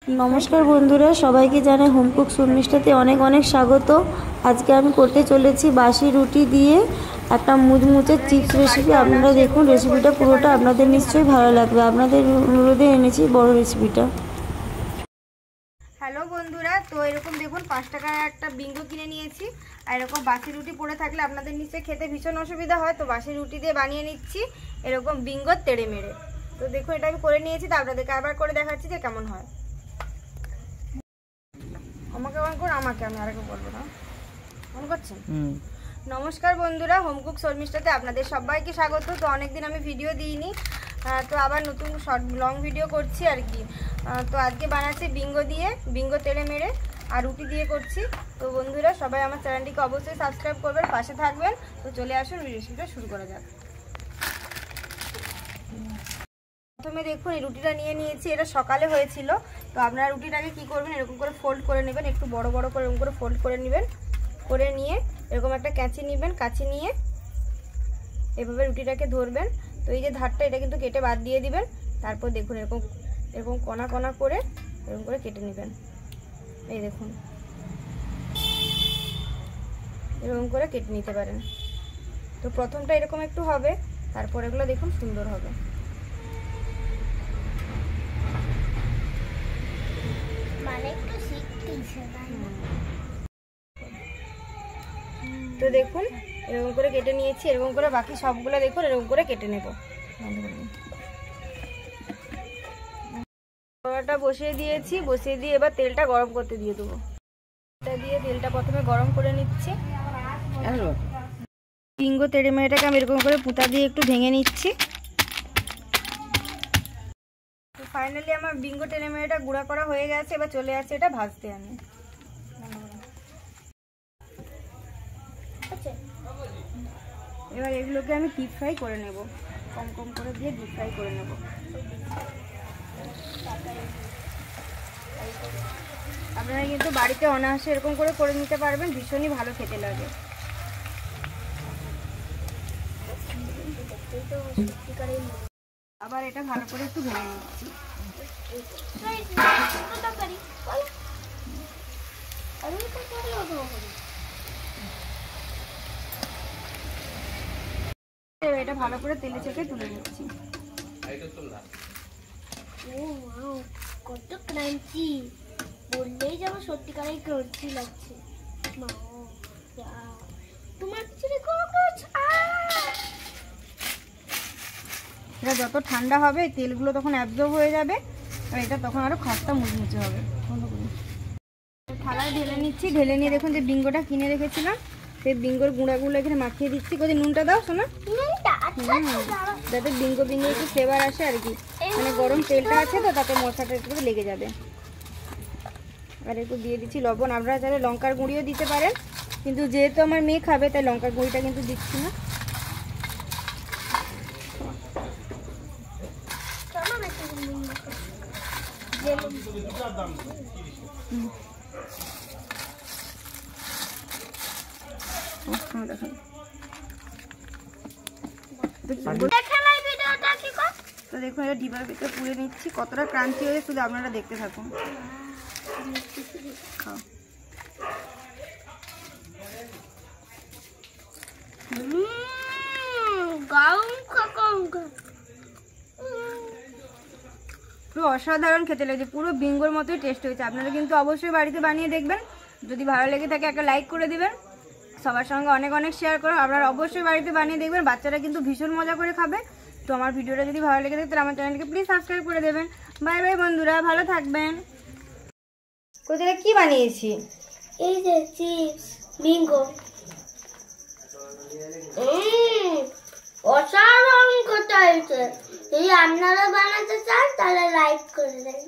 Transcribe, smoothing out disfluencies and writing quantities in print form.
नमस्कार बंधुरा सबाइके Janai home cook शर्मिष्ठाते अनेक अनेक स्वागत। आज के आमी करते चलेछि बासी रुटी दिए एक मुचमुचे चिप्स रेसिपि। आपनारा देखुन रेसिपिटा पुरोटा आपनादेर निश्चयई भालो लागबे। आपनादेर अनुरोधे এনেছি बड़ रेसिपिटा। हेलो बंधुरा, तो एरकम देखुन 5 टाकार एक बिंगो किने निয়েছি। আর এরকম বাসি রুটি পড়ে থাকলে আপনাদের নিশ্চয়ই খেতে ভীষণ অসুবিধা হয়, তো বাসি রুটি দিয়ে বানিয়ে নিচ্ছি এরকম বিঙ্গো তেড়ে মেরে। তো দেখুন এটা আমি করে নিয়েছি, তো আপনাদেরকে আবার করে দেখাচ্ছি যে কেমন হয়। আমাকে অন করুন, আমাকে আমি আরেকবার বলবো না, অন করছেন। নমস্কার বন্ধুরা, হোম কুক শর্মিষ্ঠাতে আপনাদের সবাইকে স্বাগত। তো অনেকদিন আমি ভিডিও দিইনি, তো আবার নতুন শর্ট লং ভিডিও করছি আর কি। তো আজকে বানাচ্ছি বিঙ্গো দিয়ে, বিঙ্গো তেড়ে মেরে আর রুটি দিয়ে করছি। তো বন্ধুরা সবাই আমার চ্যানেলটিকে অবশ্যই সাবস্ক্রাইব করবেন, পাশে থাকবেন। তো চলে আসুন রেসিপিটা শুরু করা যাক। প্রথমে দেখুন এই রুটিটা নিয়ে নিয়েছি, এটা সকালে হয়েছিল। তো আপনারা রুটিটাকে কি করবেন, এরকম করে ফোল্ড করে নেবেন, একটু বড় বড় করে এরকম করে ফোল্ড করে নেবেন। করে নিয়ে এরকম একটা কাঁচি নেবেন, কাঁচি নিয়ে এভাবে রুটিটাকে ধরবেন। তো এই যে ধারটা এটা কিন্তু কেটে বাদ দিয়ে দিবেন। তারপর দেখুন এরকম এরকম কণা কণা করে এরকম করে কেটে নেবেন। এই দেখুন এরকম করে কেটে নিতে পারেন। তো প্রথমটা এরকম একটু হবে, তারপর এগুলো দেখুন সুন্দর হবে। তো দেখুন এরকম করে কেটে নিয়েছি, এরকম করে বাকি সবগুলো দেখুন এরকম করে কেটে নেব। কড়াটা বসিয়ে দিয়েছি, বসিয়ে দিয়ে এবার তেলটা গরম করতে দিয়ে দেবো। এটা দিয়ে তেলটা প্রথমে গরম করে নিচ্ছি। বিঙ্গো তেড়ে মেরেটাকে আমি এরকম করে পুঁতা দিয়ে একটু ভেঙে নিচ্ছি। তো ফাইনালি আমার বিঙ্গো তেড়ে মেরেটা গুঁড়া করা হয়ে গেছে। এবার চলে আসছে এটা ভাজতে। আমি এবার এগুলোকে আমি ডিপ ফ্রাই করে নেব, কম কম করে দিয়ে ডিপ ফ্রাই করে নেব। আপনারা কিন্তু বাড়িতে অনায়াসে এরকম করে নিতে পারবেন, ভীষণই ভালো খেতে লাগে। আবার এটা ভালো করে একটু ভেঙে নিচ্ছি। এটা ভালো করে তেলে ছেঁকে তুলে নিচ্ছি। কত ক্রাঞ্চি, বললেই যেন সত্যিকারের ক্রাঞ্চি লাগছে। তোমার এটা যত ঠান্ডা হবে তেলগুলো তখন অ্যাবজর্ব হয়ে যাবে, আর এটা তখন আরো খাস্তা মুচমুচে হবে। থালায় ঢেলে নিচ্ছি। ঢেলে নিয়ে দেখুন যে বিঙ্গোটা কিনে রেখেছিলাম, সেই বিঙ্গোর গুঁড়াগুলো এখানে মাখিয়ে দিচ্ছি। কোথায় নুনটা দাও শোনা, যাতে বিঙ্গো একটু ফ্লেভার আসে আর কি। মানে গরম তেলটা আছে তো তাতে মশলাটা একটু লেগে যাবে। আর একটু দিয়ে দিচ্ছি লবণ। আপনারা চাইলে লঙ্কার গুঁড়িও দিতে পারেন, কিন্তু যেহেতু আমার মেয়ে খাবে তাই লঙ্কার গুঁড়িটা কিন্তু দিচ্ছি না। তো দেখুন এটা ডিবার ভিতরে পুড়ে নিচ্ছি, কতটা ক্রাঞ্চি হয়ে শুধু আপনারা দেখতে থাকুন। পুরো অসাধারণ খেতে লেগেছে, পুরো বিঙ্গোর মতোই টেস্ট হয়েছে। আপনারা কিন্তু অবশ্যই বাড়িতে বানিয়ে দেখবেন। যদি ভালো লেগে থাকে একটা লাইক করে দিবেন, সবার সঙ্গে অনেক অনেক শেয়ার করো। আপনারা অবশ্যই বাড়িতে বানিয়ে দেখবেন, বাচ্চারা কিন্তু ভীষণ মজা করে খাবে। তো আমার ভিডিওটা যদি ভালো লেগে থাকে তাহলে আমার চ্যানেলকে প্লিজ সাবস্ক্রাইব করে দেবেন। বাই বাই বন্ধুরা, ভালো থাকবেন। কোথায় কি বানিয়েছি? এই যে চিপস বিঙ্গো, অসাধারণ কথা হয়েছে। যদি আপনারা বানাতে চান তাহলে লাইক করে দেন।